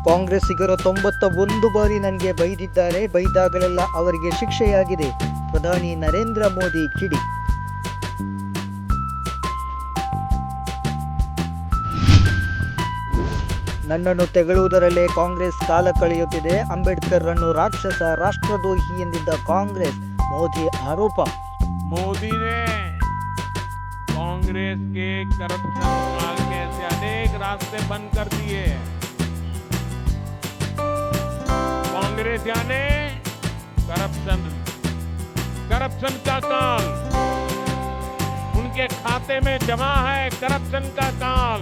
ಕಾಂಗ್ರೆಸ್ಸಿಗರು 91 ಬಾರಿ ನನಗೆ ಬೈದಿದ್ದಾರೆ, ಬೈದಾಗಲೆಲ್ಲ ಅವರಿಗೆ ಶಿಕ್ಷೆಯಾಗಿದೆ. ಪ್ರಧಾನಿ ನರೇಂದ್ರ ಮೋದಿ ಕಿಡಿ. ನನ್ನನ್ನು ತೆಗಳುವುದರಲ್ಲೇ ಕಾಂಗ್ರೆಸ್ ಕಾಲ ಕಳೆಯುತ್ತಿದೆ. ಅಂಬೇಡ್ಕರ್ರನ್ನು ರಾಕ್ಷಸ, ರಾಷ್ಟ್ರದ್ರೋಹಿ ಎಂದಿದ್ದ ಕಾಂಗ್ರೆಸ್, ಮೋದಿ ಆರೋಪ. मोदी ने कांग्रेस के करप्शन काल के ऐसे अनेक रास्ते बंद कर दिए। कांग्रेस यानी करप्शन का काल, उनके खाते में जमा है करप्शन का काल,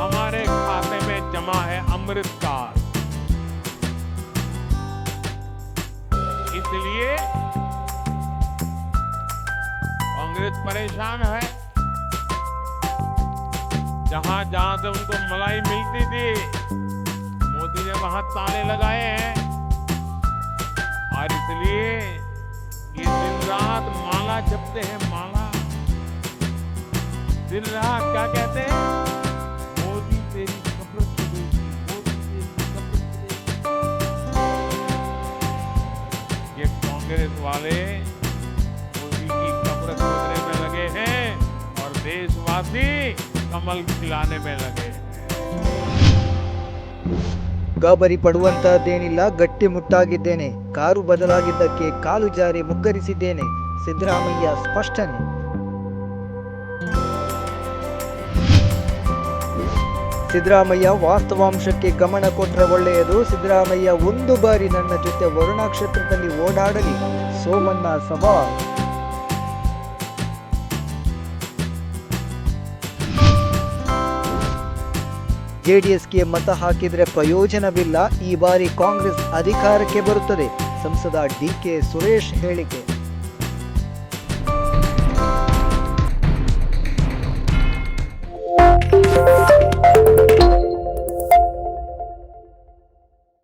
हमारे खाते में जमा है अमृत काल। इसलिए कांग्रेस परेशान है। जहां जहां से उनको मलाई मिलती थी, मोदी ने वहां ताले लगाए हैं। और इसलिए ये दिन रात माला जपते हैं, माला। दिन रात क्या कहते हैं? मोदी तेरी कब्र खुदेगी, मोदी तेरी कब्र खुदेगी। ये कांग्रेस वाले की कब्र खोदने में लगे हैं और देशवासी कमल खिलाने में लगे हैं। ಗಾಬರಿ ಪಡುವಂತಹದ್ದೇನಿಲ್ಲ, ಗಟ್ಟಿಮುಟ್ಟಾಗಿದ್ದೇನೆ. ಕಾರು ಬದಲಾಗಿದ್ದಕ್ಕೆ ಕಾಲು ಜಾರಿ ಮುಗ್ಗರಿಸಿದ್ದೇನೆ. ಸಿದ್ದರಾಮಯ್ಯ ಸ್ಪಷ್ಟನೆ. ಸಿದ್ದರಾಮಯ್ಯ ವಾಸ್ತವಾಂಶಕ್ಕೆ ಗಮನ ಕೊಟ್ಟರೆ ಒಳ್ಳೆಯದು. ಸಿದ್ದರಾಮಯ್ಯ 1 ಬಾರಿ ನನ್ನ ಜೊತೆ ವರುಣ ಕ್ಷೇತ್ರದಲ್ಲಿ ಓಡಾಡಲಿ, ಸೋಮಣ್ಣ ಸವಾಲ್. ಜೆಡಿಎಸ್ಗೆ ಮತ ಹಾಕಿದರೆ ಪ್ರಯೋಜನವಿಲ್ಲ. ಈ ಬಾರಿ ಕಾಂಗ್ರೆಸ್ ಅಧಿಕಾರಕ್ಕೆ ಬರುತ್ತದೆ. ಸಂಸದ ಡಿಕೆ ಸುರೇಶ್ ಹೇಳಿಕೆ.